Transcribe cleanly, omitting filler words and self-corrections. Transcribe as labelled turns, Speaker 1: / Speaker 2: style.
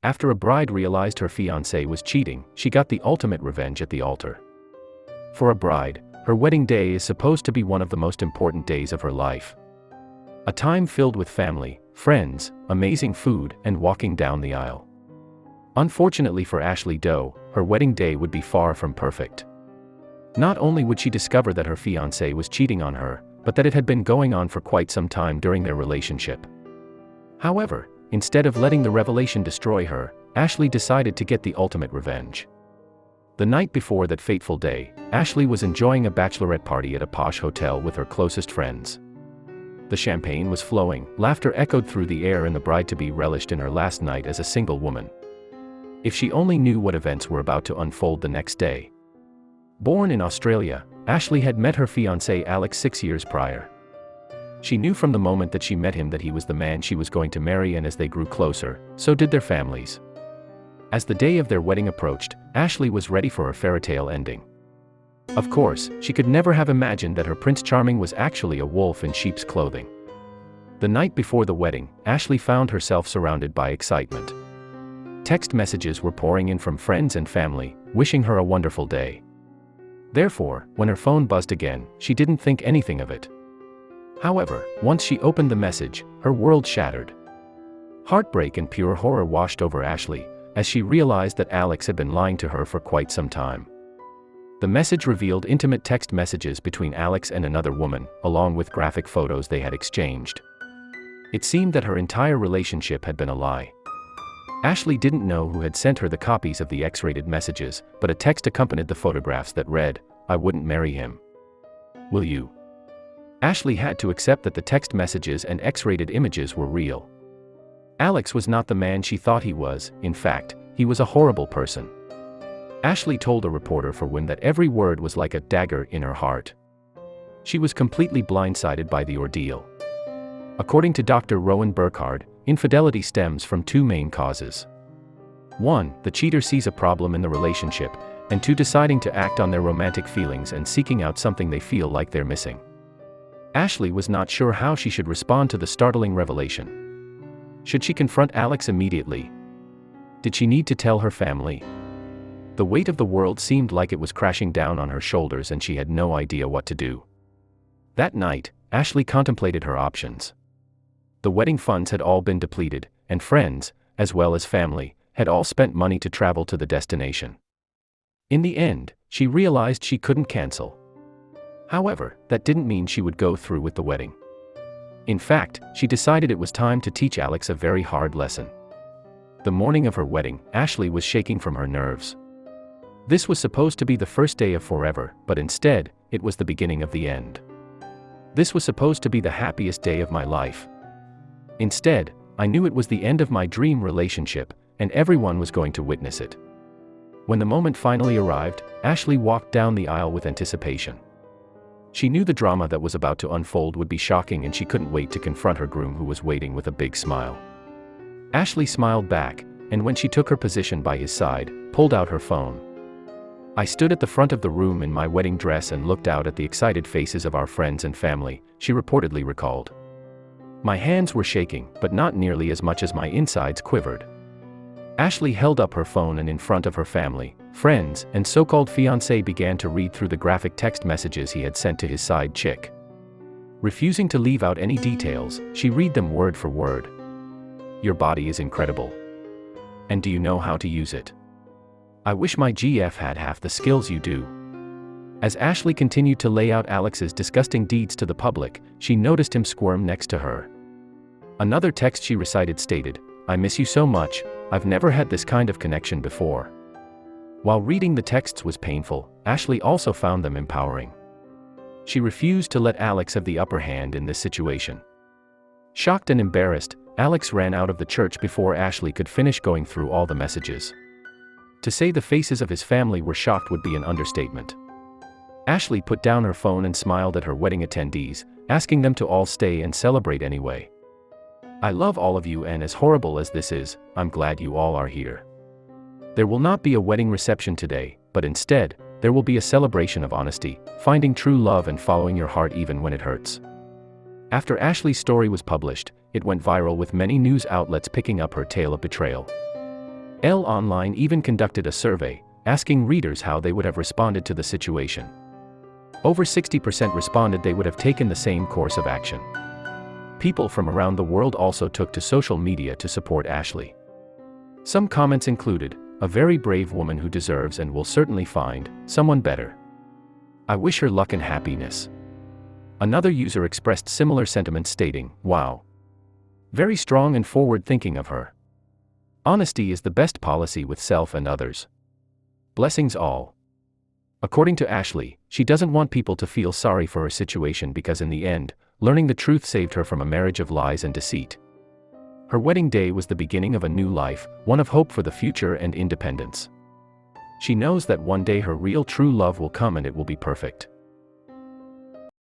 Speaker 1: After a bride realized her fiancé was cheating, she got the ultimate revenge at the altar. For a bride, her wedding day is supposed to be one of the most important days of her life. A time filled with family, friends, amazing food, and walking down the aisle. Unfortunately for Ashley Doe, her wedding day would be far from perfect. Not only would she discover that her fiancé was cheating on her, but that it had been going on for quite some time during their relationship. However, instead of letting the revelation destroy her, Ashley decided to get the ultimate revenge. The night before that fateful day, Ashley was enjoying a bachelorette party at a posh hotel with her closest friends. The champagne was flowing, laughter echoed through the air, and the bride-to-be relished in her last night as a single woman. If she only knew what events were about to unfold the next day. Born in Australia, Ashley had met her fiancé Alex 6 years prior. She knew from the moment that she met him that he was the man she was going to marry, and as they grew closer, so did their families. As the day of their wedding approached, Ashley was ready for a fairytale ending. Of course, she could never have imagined that her Prince Charming was actually a wolf in sheep's clothing. The night before the wedding, Ashley found herself surrounded by excitement. Text messages were pouring in from friends and family, wishing her a wonderful day. Therefore, when her phone buzzed again, she didn't think anything of it. However, once she opened the message, her world shattered. Heartbreak and pure horror washed over Ashley, as she realized that Alex had been lying to her for quite some time. The message revealed intimate text messages between Alex and another woman, along with graphic photos they had exchanged. It seemed that her entire relationship had been a lie. Ashley didn't know who had sent her the copies of the X-rated messages, but a text accompanied the photographs that read, "I wouldn't marry him. Will you?" Ashley had to accept that the text messages and X-rated images were real. Alex was not the man she thought he was. In fact, he was a horrible person. Ashley told a reporter for Win that every word was like a dagger in her heart. She was completely blindsided by the ordeal. According to Dr. Rowan Burkhardt, infidelity stems from two main causes. 1. The cheater sees a problem in the relationship, and 2. Deciding to act on their romantic feelings and seeking out something they feel like they're missing. Ashley was not sure how she should respond to the startling revelation. Should she confront Alex immediately? Did she need to tell her family? The weight of the world seemed like it was crashing down on her shoulders, and she had no idea what to do. That night, Ashley contemplated her options. The wedding funds had all been depleted, and friends, as well as family, had all spent money to travel to the destination. In the end, she realized she couldn't cancel. However, that didn't mean she would go through with the wedding. In fact, she decided it was time to teach Alex a very hard lesson. The morning of her wedding, Ashley was shaking from her nerves. This was supposed to be the first day of forever, but instead, it was the beginning of the end. This was supposed to be the happiest day of my life. Instead, I knew it was the end of my dream relationship, and everyone was going to witness it. When the moment finally arrived, Ashley walked down the aisle with anticipation. She knew the drama that was about to unfold would be shocking, and she couldn't wait to confront her groom, who was waiting with a big smile. Ashley smiled back, and when she took her position by his side, pulled out her phone. "I stood at the front of the room in my wedding dress and looked out at the excited faces of our friends and family," she reportedly recalled. "My hands were shaking, but not nearly as much as my insides quivered." Ashley held up her phone, and in front of her family, friends, and so-called fiancé began to read through the graphic text messages he had sent to his side chick. Refusing to leave out any details, she read them word for word. "Your body is incredible. And do you know how to use it? I wish my GF had half the skills you do." As Ashley continued to lay out Alex's disgusting deeds to the public, she noticed him squirm next to her. Another text she recited stated, "I miss you so much, I've never had this kind of connection before." While reading the texts was painful, Ashley also found them empowering. She refused to let Alex have the upper hand in this situation. Shocked and embarrassed, Alex ran out of the church before Ashley could finish going through all the messages. To say the faces of his family were shocked would be an understatement. Ashley put down her phone and smiled at her wedding attendees, asking them to all stay and celebrate anyway. "I love all of you, and as horrible as this is, I'm glad you all are here. There will not be a wedding reception today, but instead, there will be a celebration of honesty, finding true love and following your heart even when it hurts." After Ashley's story was published, it went viral, with many news outlets picking up her tale of betrayal. Elle Online even conducted a survey, asking readers how they would have responded to the situation. Over 60% responded they would have taken the same course of action. People from around the world also took to social media to support Ashley. Some comments included, "A very brave woman who deserves and will certainly find someone better. I wish her luck and happiness." Another user expressed similar sentiments stating, "Wow. Very strong and forward-thinking of her. Honesty is the best policy with self and others. Blessings all." According to Ashley, she doesn't want people to feel sorry for her situation because in the end, learning the truth saved her from a marriage of lies and deceit. Her wedding day was the beginning of a new life, one of hope for the future and independence. She knows that one day her real true love will come and it will be perfect.